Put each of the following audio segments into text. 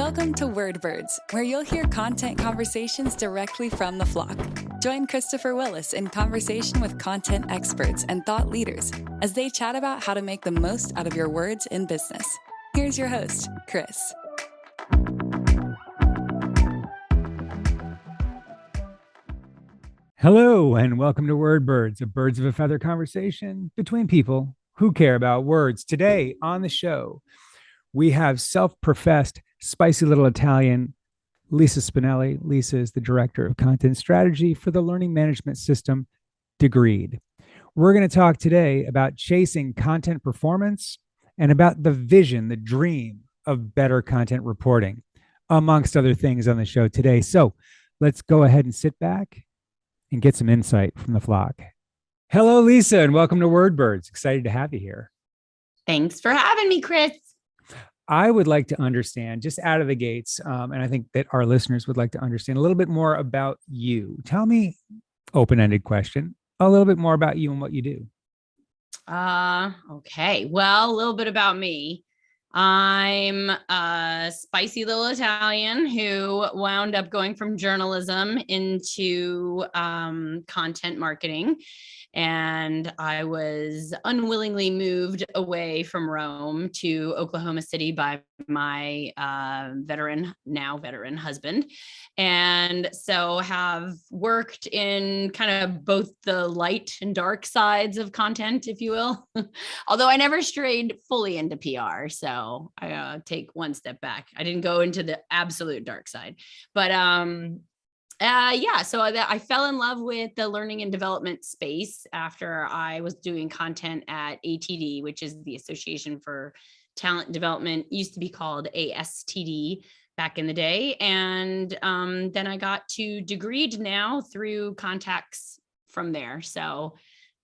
Welcome to Wordbirds, where you'll hear content conversations directly from the flock. Join Christopher Willis in conversation with content experts and thought leaders as they chat about how to make the most out of your words in business. Here's your host, Chris. Hello, and welcome to Wordbirds, a birds of a feather conversation between people who care about words. Today on the show, we have self-professed spicy little Italian Lisa Spinelli. Lisa is the director of content strategy for the learning management system Degreed. We're going to talk today about chasing content performance and about the vision, the dream of better content reporting, amongst other things on the show today. So let's go ahead and sit back and get some insight from the flock. Hello, Lisa, and welcome to Wordbirds. Excited to have you here. Thanks for having me, Chris. I would like to understand, just out of the gates, and I think that our listeners would like to understand a little bit more about you. Tell me, open-ended question, a little bit more about you and what you do. Okay. Well, a little bit about me. I'm a spicy little Italian who wound up going from journalism into content marketing. And I was unwillingly moved away from Rome to Oklahoma City by my veteran husband. And so have worked in kind of both the light and dark sides of content, if you will. Although I never strayed fully into PR. So I take one step back. I didn't go into the absolute dark side. But so I fell in love with the learning and development space after I was doing content at ATD, which is the Association for Talent Development, used to be called ASTD back in the day. And then I got to Degreed now through contacts from there. So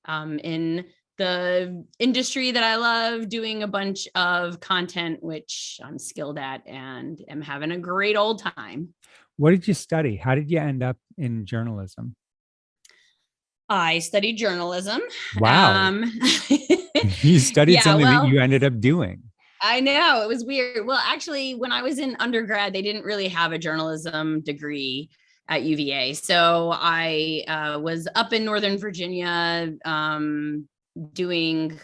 in the industry that I love, doing a bunch of content, which I'm skilled at and am having a great old time. What did you study? How did you end up in journalism? I studied journalism. Wow. You studied something that you ended up doing. I know, it was weird. Well, actually, when I was in undergrad, they didn't really have a journalism degree at UVA. So I was up in Northern Virginia doing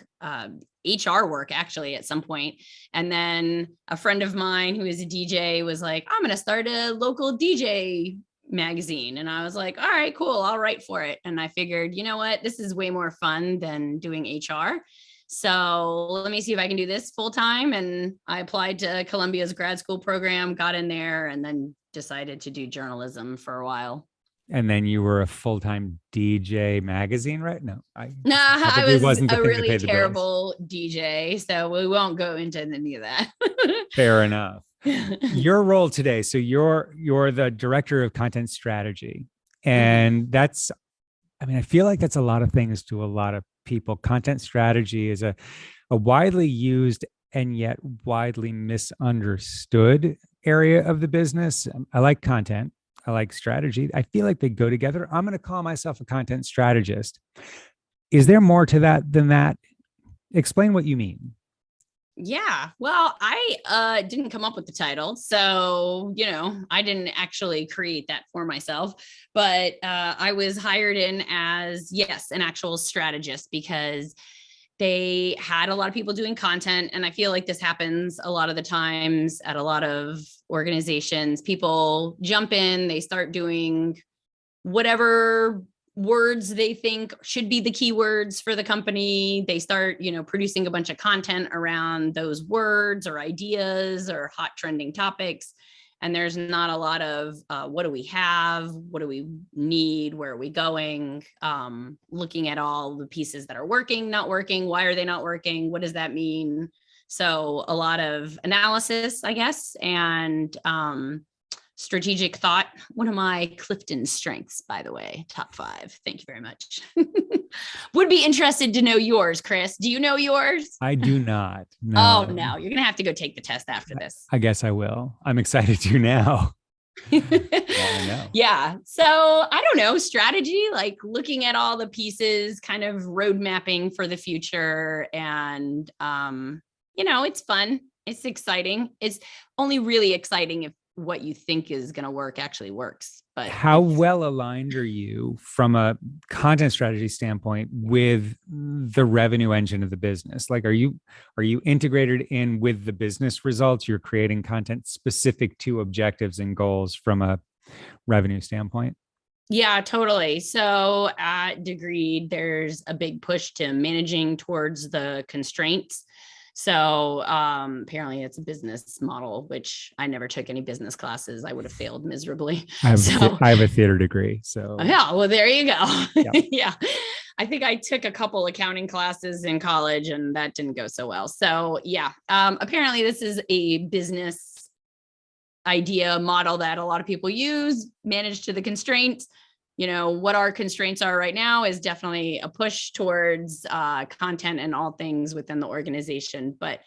HR work actually at some point. And then a friend of mine who is a DJ was like, I'm going to start a local DJ magazine. And I was like, all right, cool. I'll write for it. And I figured, you know what, this is way more fun than doing HR. So let me see if I can do this full time. And I applied to Columbia's grad school program, got in there, and then decided to do journalism for a while. And then you were a full-time DJ magazine, right? No, I was a really terrible DJ, so we won't go into any of that. Fair enough. Your role today, so you're the director of content strategy, and that's, I mean, I feel like that's a lot of things to a lot of people. Content strategy is a widely used and yet widely misunderstood area of the business. I like content. I like strategy. I feel like they go together. I'm going to call myself a content strategist. Is there more to that than that? Explain what you mean. Yeah, well, I didn't come up with the title. So, I didn't actually create that for myself, but I was hired in as, an actual strategist because they had a lot of people doing content. And I feel like this happens a lot of the times at a lot of organizations. People jump in, they start doing whatever words they think should be the keywords for the company. They start, producing a bunch of content around those words or ideas or hot trending topics. And there's not a lot of what do we have? What do we need? Where are we going? Looking at all the pieces that are working, not working. Why are they not working? What does that mean? So a lot of analysis, I guess, and strategic thought. One of my Clifton strengths, by the way, top 5. Thank you very much. Would be interested to know yours, Chris. Do you know yours? I do not. No. Oh, no. You're going to have to go take the test after this. I guess I will. I'm excited to now. Yeah. So I don't know, strategy, like looking at all the pieces, kind of road mapping for the future. And, it's fun. It's exciting. It's only really exciting if what you think is going to work actually works. But how well aligned are you from a content strategy standpoint with the revenue engine of the business? Like, are you integrated in with the business results? You're creating content specific to objectives and goals from a revenue standpoint? Yeah, totally. So at Degreed, there's a big push to managing towards the constraints. So apparently it's a business model, which I never took any business classes. I would have failed miserably. I have a theater degree. So yeah, well, there you go. Yep. Yeah. I think I took a couple accounting classes in college and that didn't go so well. So yeah, apparently this is a business idea model that a lot of people use, manage to the constraints. What our constraints are right now is definitely a push towards content and all things within the organization. But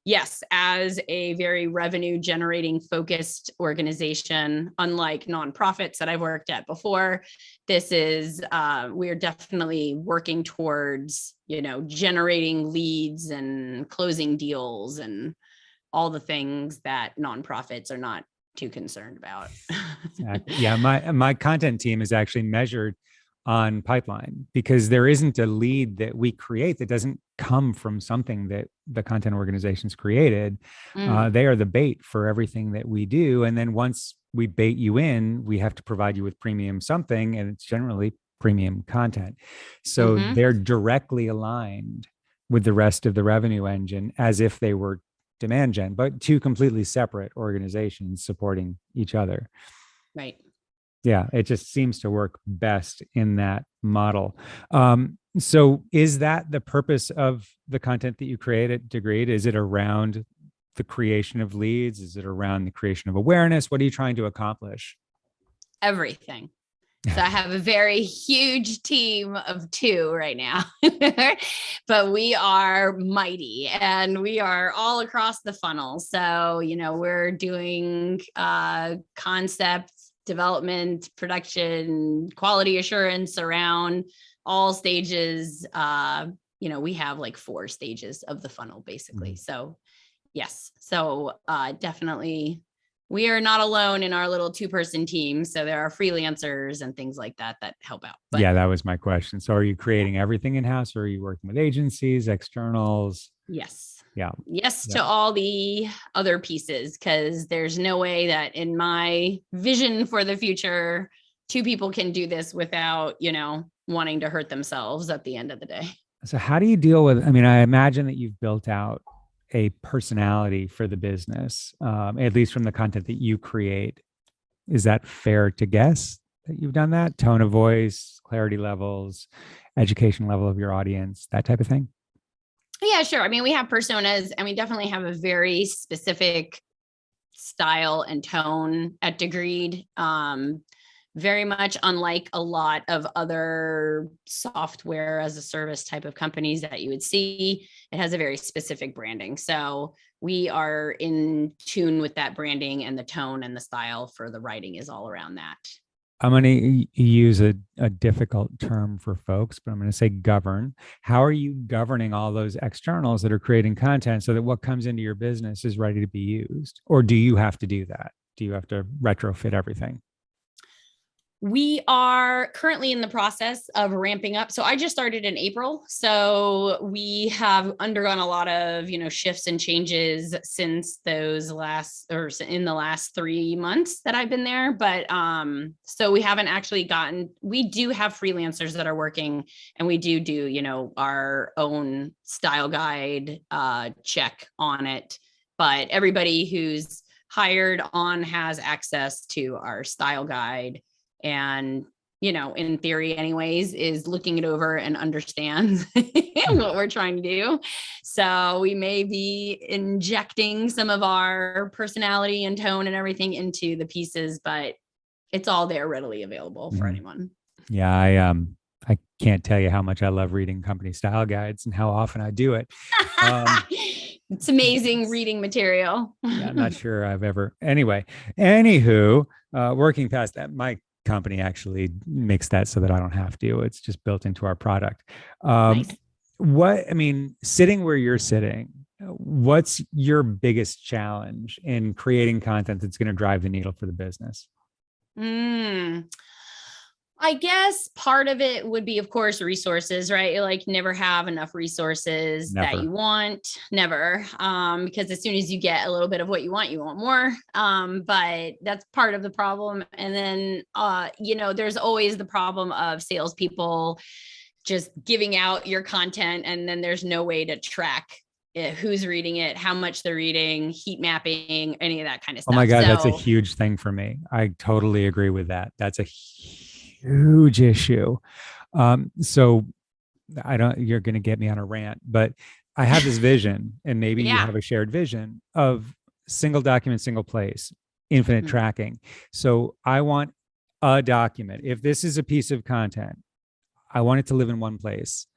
yes, as a very revenue generating focused organization, unlike nonprofits that I've worked at before, this is, we're definitely working towards, generating leads and closing deals and all the things that nonprofits are not too concerned about. Exactly. Yeah, my content team is actually measured on pipeline because there isn't a lead that we create that doesn't come from something that the content organization's created. They are the bait for everything that we do. And then once we bait you in, we have to provide you with premium something, and it's generally premium content. So they're directly aligned with the rest of the revenue engine as if they were demand gen, but two completely separate organizations supporting each other. Right. Yeah, it just seems to work best in that model. So is that the purpose of the content that you create at Degreed? Is it around the creation of leads? Is it around the creation of awareness? What are you trying to accomplish? Everything. So I have a very huge team of 2 right now, but we are mighty and we are all across the funnel. So, we're doing concept development, production, quality assurance around all stages. We have like 4 stages of the funnel basically. So yes. So definitely we are not alone in our little 2-person team. So there are freelancers and things like that help out. But yeah, that was my question. So are you creating everything in-house or are you working with agencies, externals? Yes. Yeah. Yes to all the other pieces, because there's no way that in my vision for the future, 2 people can do this without, wanting to hurt themselves at the end of the day. So how do you deal with, I imagine that you've built out a personality for the business, at least from the content that you create. Is that fair to guess that you've done that? Tone of voice, clarity levels, education level of your audience, that type of thing? Yeah, sure. We have personas and we definitely have a very specific style and tone at Degreed. Very much unlike a lot of other software as a service type of companies that you would see. It has a very specific branding. So we are in tune with that branding, and the tone and the style for the writing is all around that. I'm going to use a difficult term for folks, but I'm going to say govern. How are you governing all those externals that are creating content so that what comes into your business is ready to be used? Or do you have to do that? Do you have to retrofit everything? We are currently in the process of ramping up. So I just started in April. So we have undergone a lot of, shifts and changes since in the last 3 months that I've been there. But so we haven't actually we do have freelancers that are working, and we do, our own style guide check on it. But everybody who's hired on has access to our style guide. And, in theory anyways, is looking it over and understands what we're trying to do. So we may be injecting some of our personality and tone and everything into the pieces, but it's all there readily available for anyone. Yeah, I can't tell you how much I love reading company style guides and how often I do it. It's amazing reading material. Yeah, I'm not sure I've ever. Anywho, working past that, my company actually makes that so that I don't have to. It's just built into our product. Nice. Sitting where you're sitting, What's your biggest challenge in creating content that's going to drive the needle for the business? I guess part of it would be, of course, resources, right? You like never have enough resources that you want, never. Because as soon as you get a little bit of what you want more. But that's part of the problem. And then, there's always the problem of salespeople just giving out your content, and then there's no way to track who's reading it, how much they're reading, heat mapping, any of that kind of stuff. Oh my God, that's a huge thing for me. I totally agree with that. That's a huge issue. So you're going to get me on a rant, but I have this vision, and maybe you have a shared vision of single document, single place, infinite tracking. So I want a document. If this is a piece of content, I want it to live in one place,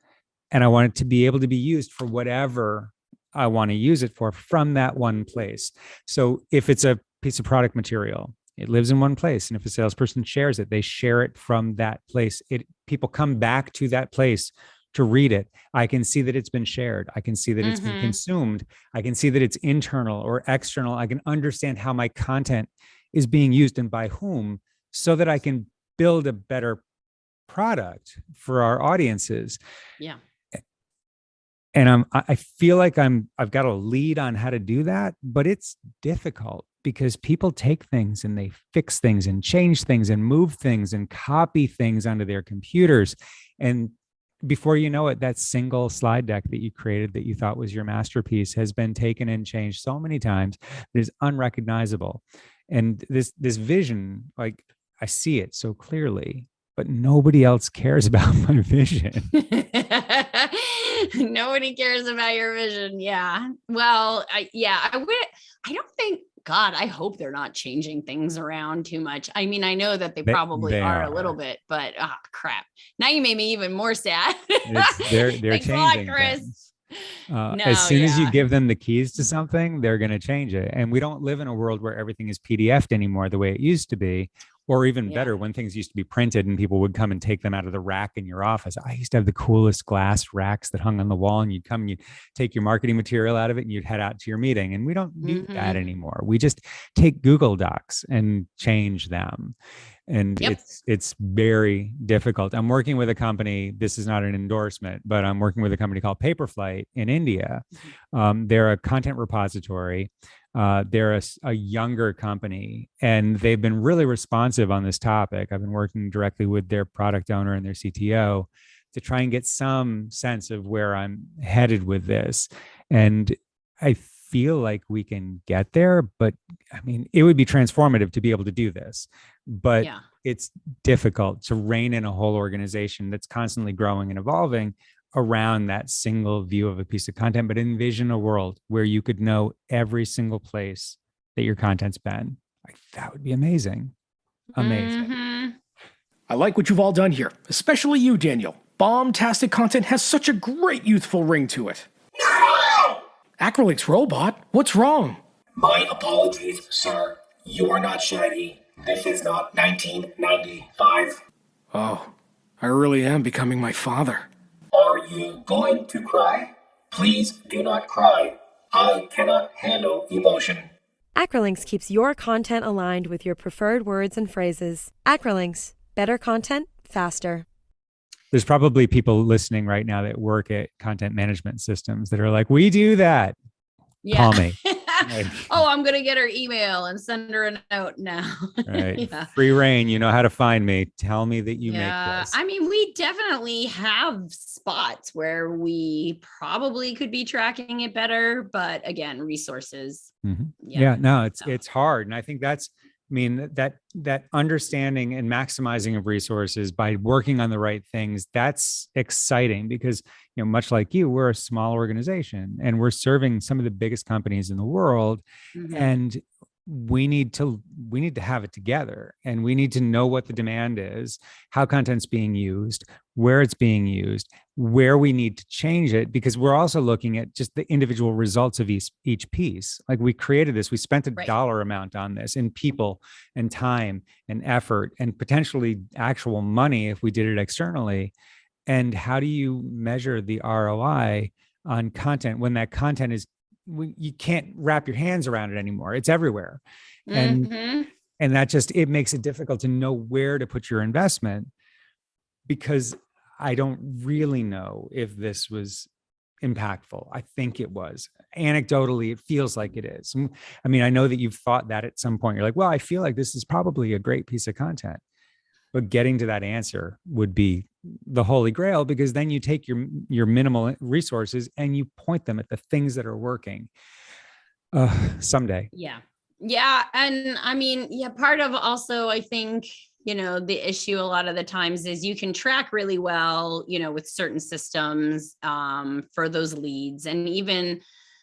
and I want it to be able to be used for whatever I want to use it for from that one place. So if it's a piece of product material, it lives in one place. And if a salesperson shares it, they share it from that place. People come back to that place to read it. I can see that it's been shared. I can see that it's been consumed. I can see that it's internal or external. I can understand how my content is being used and by whom, so that I can build a better product for our audiences. Yeah. And I feel like I've got a lead on how to do that, but it's difficult because people take things and they fix things and change things and move things and copy things onto their computers. And before you know it, that single slide deck that you created that you thought was your masterpiece has been taken and changed so many times that it's unrecognizable. And this vision, like, I see it so clearly, but nobody else cares about my vision. Nobody cares about your vision. Yeah. Well, I don't think, God, I hope they're not changing things around too much. I mean, I know that they probably are a little bit, but crap. Now you made me even more sad. They're Thanks changing a lot, Chris. As soon as you give them the keys to something, they're going to change it. And we don't live in a world where everything is PDF'd anymore the way it used to be. Or even better, when things used to be printed and people would come and take them out of the rack in your office. I used to have the coolest glass racks that hung on the wall, and you'd come and you'd take your marketing material out of it and you'd head out to your meeting. And we don't do that anymore. We just take Google Docs and change them. And it's very difficult. I'm working with a company. This is not an endorsement, but I'm working with a company called Paperflight in India. They're a content repository. They're a younger company, and they've been really responsive on this topic. I've been working directly with their product owner and their CTO to try and get some sense of where I'm headed with this. And I feel like we can get there, but I mean, it would be transformative to be able to do this, but it's difficult to rein in a whole organization that's constantly growing and evolving around that single view of a piece of content. But envision a world where you could know every single place that your content's been. That would be amazing. Amazing. I like what you've all done here, especially you, Daniel. Bombastic content has such a great youthful ring to it. Acrylics robot, what's wrong? My apologies, sir. You are not Shaggy. This is not 1995. Oh, I really am becoming my father. Are you going to cry? Please do not cry. I cannot handle emotion. Acrylinks keeps your content aligned with your preferred words and phrases. Acrylinks, better content, faster. There's probably people listening right now that work at content management systems that are like, we do that. Call me. I'm going to get her email and send her a note now. Right. Free reign. You know how to find me. Tell me that you make this. I mean, we definitely have spots where we probably could be tracking it better, but again, resources. It's hard. And I think that understanding and maximizing of resources by working on the right things, that's exciting because, much like you, we're a small organization and we're serving some of the biggest companies in the world. And we need to have it together, and we need to know what the demand is, how content's being used, where it's being used, where we need to change it, because we're also looking at just the individual results of each piece. Like, we created this, we spent a dollar amount on this in people and time and effort and potentially actual money if we did it externally. And how do you measure the ROI on content when that content is you can't wrap your hands around it anymore. It's everywhere. Mhm. And that just, it makes it difficult to know where to put your investment, because I don't really know if this was impactful. I think it was. Anecdotally, it feels like it is. I mean, I know that you've thought that at some point. You're like, well, I feel like this is probably a great piece of content. But getting to that answer would be the holy grail, because then you take your minimal resources and you point them at the things that are working. Someday. Yeah. Yeah. And I mean, yeah, part of also, I think, the issue a lot of the times is you can track really well, with certain systems for those leads. And even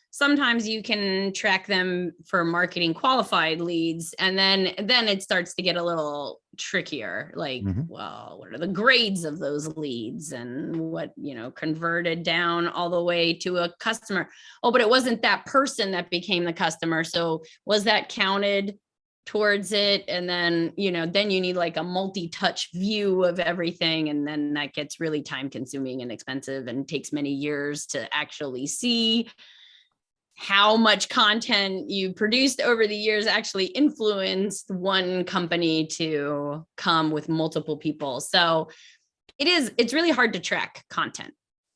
sometimes you can track them for marketing qualified leads. And then it starts to get a little trickier. Like, well, what are the grades of those leads, and what, converted down all the way to a customer? Oh, but it wasn't that person that became the customer. So was that counted towards it? And then, then you need like a multi-touch view of everything. And then that gets really time consuming and expensive and takes many years to actually see how much content you produced over the years actually influenced one company to come with multiple people. So it's really hard to track content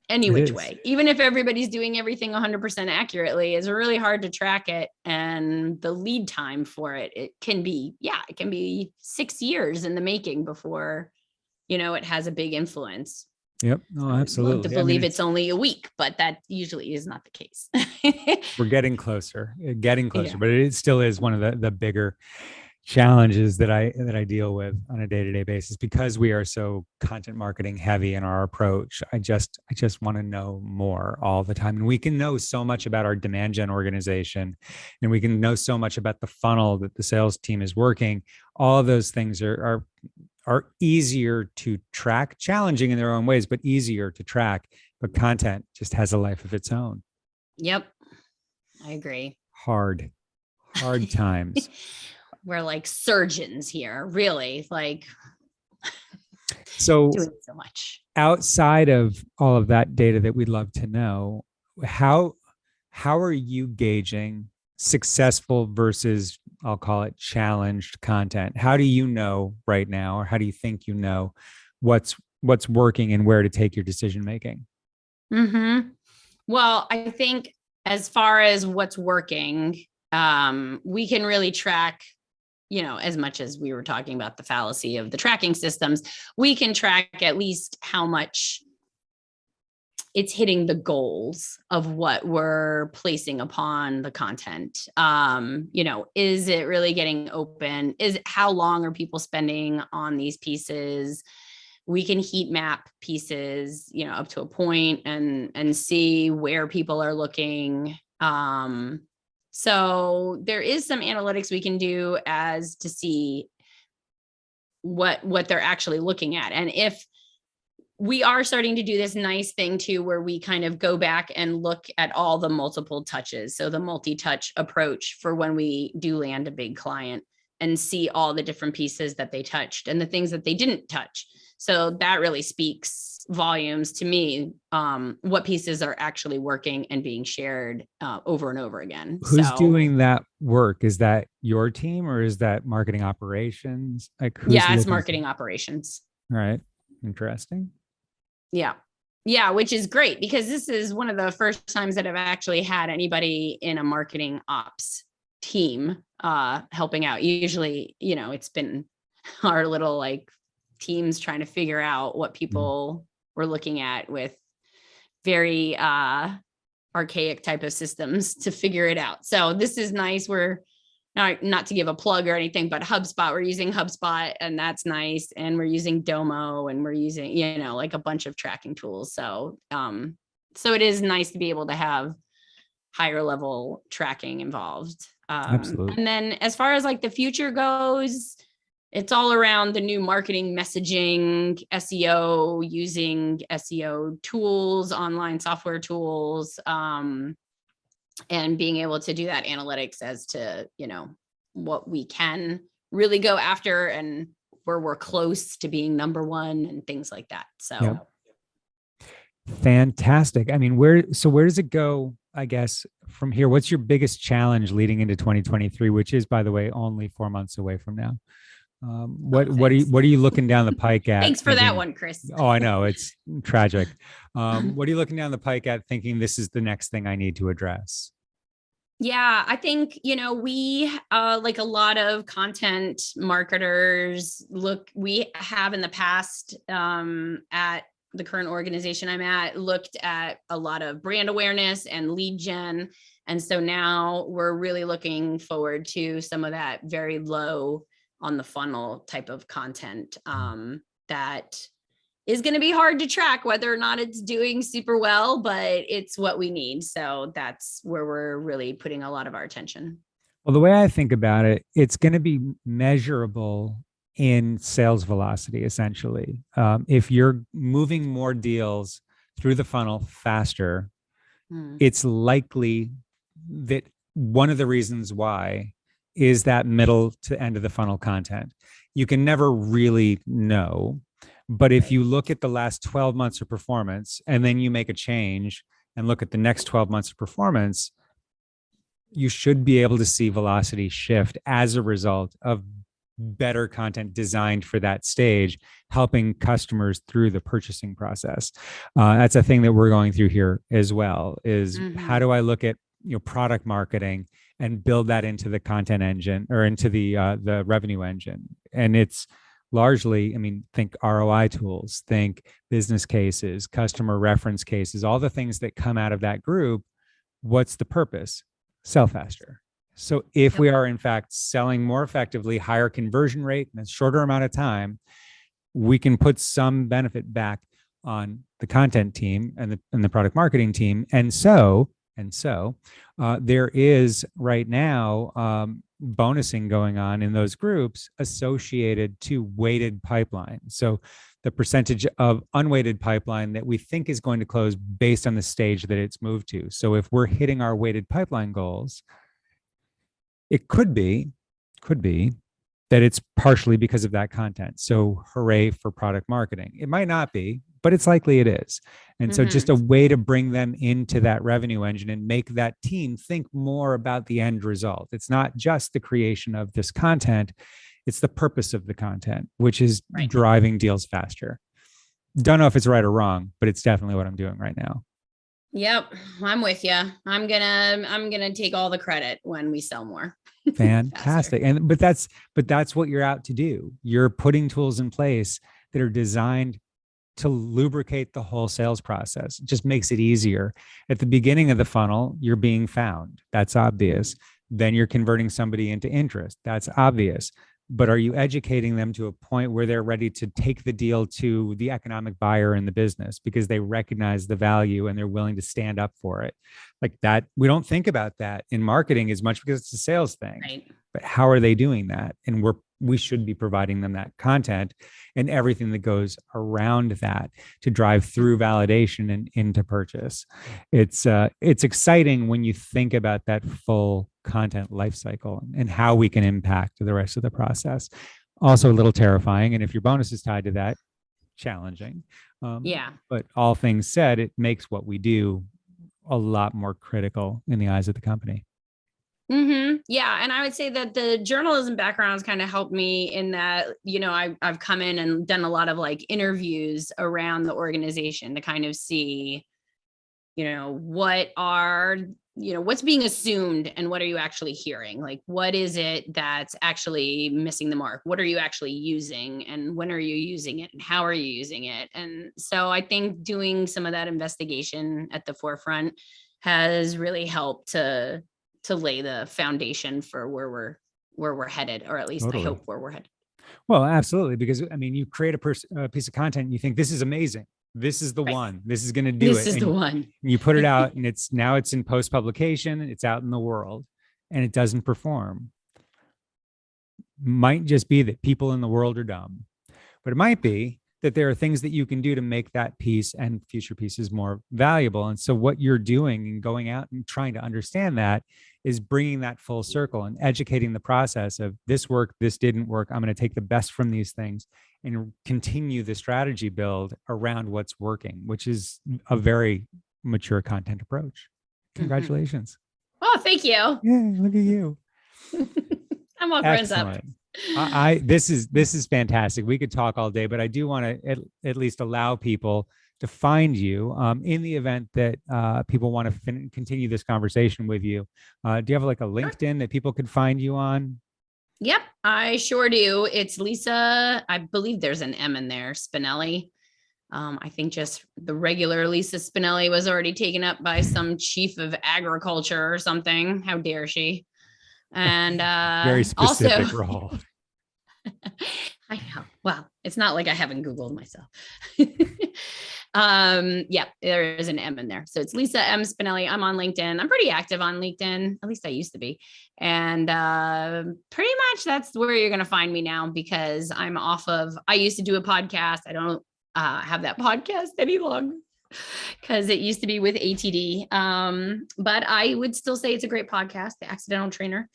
any which way. Even if everybody's doing everything 100% accurately, it's really hard to track it. And the lead time for it can be 6 years in the making before, it has a big influence. Yep. Oh, absolutely. I'd love to believe it's only a week, but that usually is not the case. We're getting closer, but it still is one of the bigger challenges that I deal with on a day-to-day basis, because we are so content marketing heavy in our approach. I just want to know more all the time. And we can know so much about our demand gen organization, and we can know so much about the funnel that the sales team is working. All of those things are easier to track, challenging in their own ways, but easier to track. But content just has a life of its own. Yep. I agree. Hard times. We're like surgeons here, really, like so doing so much. Outside of all of that data that we'd love to know, how are you gauging successful versus, I'll call it, challenged content? How do you know right now, or how do you think what's working and where to take your decision making? Well, I think as far as what's working, we can really track, as much as we were talking about the fallacy of the tracking systems, we can track at least how much it's hitting the goals of what we're placing upon the content. Is it really getting open? How long are people spending on these pieces? We can heat map pieces, up to a point and see where people are looking. So there is some analytics we can do as to see what they're actually looking at. And if we are starting to do this nice thing too, where we kind of go back and look at all the multiple touches. So the multi-touch approach for when we do land a big client, and see all the different pieces that they touched and the things that they didn't touch. So that really speaks volumes to me, what pieces are actually working and being shared over and over again. Who's doing that work? Is that your team, or is that marketing operations? It's marketing operations. All right. Interesting. Yeah, which is great, because this is one of the first times that I've actually had anybody in a marketing ops team helping out. Usually, it's been our little like teams trying to figure out what people were looking at with very archaic type of systems to figure it out. So this is nice. We're not to give a plug or anything, but HubSpot, we're using HubSpot, and that's nice. And we're using Domo, and we're using, like a bunch of tracking tools. So, so it is nice to be able to have higher level tracking involved. Absolutely. And then as far as like the future goes, it's all around the new marketing messaging, SEO, using SEO tools, online software tools, and being able to do that analytics as to, what we can really go after and where we're close to being number one and things like that. So. Yep. Fantastic. I mean, where does it go? I guess from here, what's your biggest challenge leading into 2023, which is, by the way, only 4 months away from now? What are you looking down the pike at? Thanks for that one, Chris. Oh, I know, it's tragic. What are you looking down the pike at thinking this is the next thing I need to address? Yeah, I think, we, like a lot of content marketers, we have in the past, at the current organization I'm at, looked at a lot of brand awareness and lead gen. And so now we're really looking forward to some of that very low on the funnel type of content, that is going to be hard to track whether or not it's doing super well, but it's what we need. So that's where we're really putting a lot of our attention. Well, the way I think about it, it's going to be measurable in sales velocity, essentially. If you're moving more deals through the funnel faster, it's likely that one of the reasons why is that middle to end of the funnel content. You can never really know. But if you look at the last 12 months of performance and then you make a change and look at the next 12 months of performance, you should be able to see velocity shift as a result of better content designed for that stage, helping customers through the purchasing process. That's a thing that we're going through here as well, is how do I look at product marketing and build that into the content engine or into the revenue engine. And it's largely, think ROI tools, think business cases, customer reference cases, all the things that come out of that group. What's the purpose? Sell faster. So if we are in fact selling more effectively, higher conversion rate in a shorter amount of time, we can put some benefit back on the content team and the product marketing team. And so there is right now bonusing going on in those groups associated to weighted pipeline. So the percentage of unweighted pipeline that we think is going to close based on the stage that it's moved to. So if we're hitting our weighted pipeline goals, it could be that it's partially because of that content. So hooray for product marketing. It might not be, but it's likely it is. And so just a way to bring them into that revenue engine and make that team think more about the end result. It's not just the creation of this content, it's the purpose of the content, which is driving deals faster. Don't know if it's right or wrong, but it's definitely what I'm doing right now. Yep, I'm with you. I'm gonna take all the credit when we sell more. Fantastic. But that's what you're out to do. You're putting tools in place that are designed to lubricate the whole sales process. It just makes it easier. At the beginning of the funnel, you're being found. That's obvious. Then you're converting somebody into interest. That's obvious. But are you educating them to a point where they're ready to take the deal to the economic buyer in the business because they recognize the value and they're willing to stand up for it? Like that, we don't think about that in marketing as much because it's a sales thing. Right. But how are they doing that? And we should be providing them that content and everything that goes around that to drive through validation and into purchase. It's exciting when you think about that full content lifecycle and how we can impact the rest of the process. Also a little terrifying. And if your bonus is tied to that, challenging. But all things said, it makes what we do a lot more critical in the eyes of the company. Yeah. And I would say that the journalism background has kind of helped me in that, I've come in and done a lot of like interviews around the organization to kind of see, what's being assumed and what are you actually hearing? Like, what is it that's actually missing the mark? What are you actually using and when are you using it and how are you using it? And so I think doing some of that investigation at the forefront has really helped to lay the foundation for where we're headed, or at least I hope where we're headed. Well, absolutely. Because you create a piece of content and you think this is amazing. This is the one, this is going to do it. This is the one. You put it out and it's in post publication, it's out in the world and it doesn't perform. Might just be that people in the world are dumb, but it might be that there are things that you can do to make that piece and future pieces more valuable. And so what you're doing and going out and trying to understand that is bringing that full circle and educating the process of this worked, this didn't work. I'm going to take the best from these things and continue the strategy build around what's working, which is a very mature content approach. Congratulations. Oh, thank you. Yeah, look at you. I'm all friends up. Excellent. This is fantastic. We could talk all day, but I do want to at least allow people to find you in the event that people want to continue this conversation with you. Do you have like a LinkedIn that people could find you on? Yep, I sure do. It's Lisa. I believe there's an M in there. Spinelli. I think just the regular Lisa Spinelli was already taken up by some chief of agriculture or something. How dare she? And very specific also, role. I know. Well, it's not like I haven't Googled myself. Yeah, there is an M in there. So it's Lisa M. Spinelli. I'm on LinkedIn. I'm pretty active on LinkedIn. At least I used to be. And pretty much that's where you're going to find me now, because I'm off of, I used to do a podcast. I don't have that podcast any longer because it used to be with ATD. But I would still say it's a great podcast, The Accidental Trainer.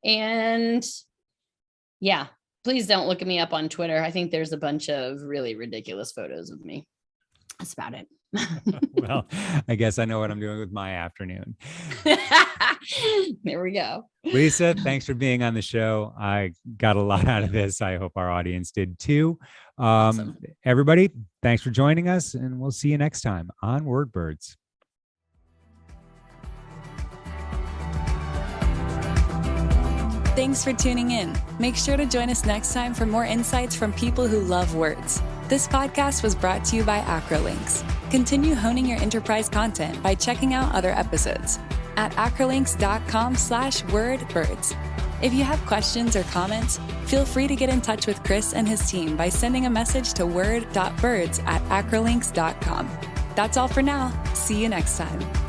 And yeah, please don't look me up on Twitter. I think there's a bunch of really ridiculous photos of me. That's about it. Well, I guess I know what I'm doing with my afternoon. There we go. Lisa, thanks for being on the show. I got a lot out of this. I hope our audience did too. Awesome. Everybody, thanks for joining us, and we'll see you next time on WordBirds. Thanks for tuning in. Make sure to join us next time for more insights from people who love words. This podcast was brought to you by Acrolinks. Continue honing your enterprise content by checking out other episodes at acrolinks.com/wordbirds. If you have questions or comments, feel free to get in touch with Chris and his team by sending a message to word.birds@acrolinks.com. That's all for now. See you next time.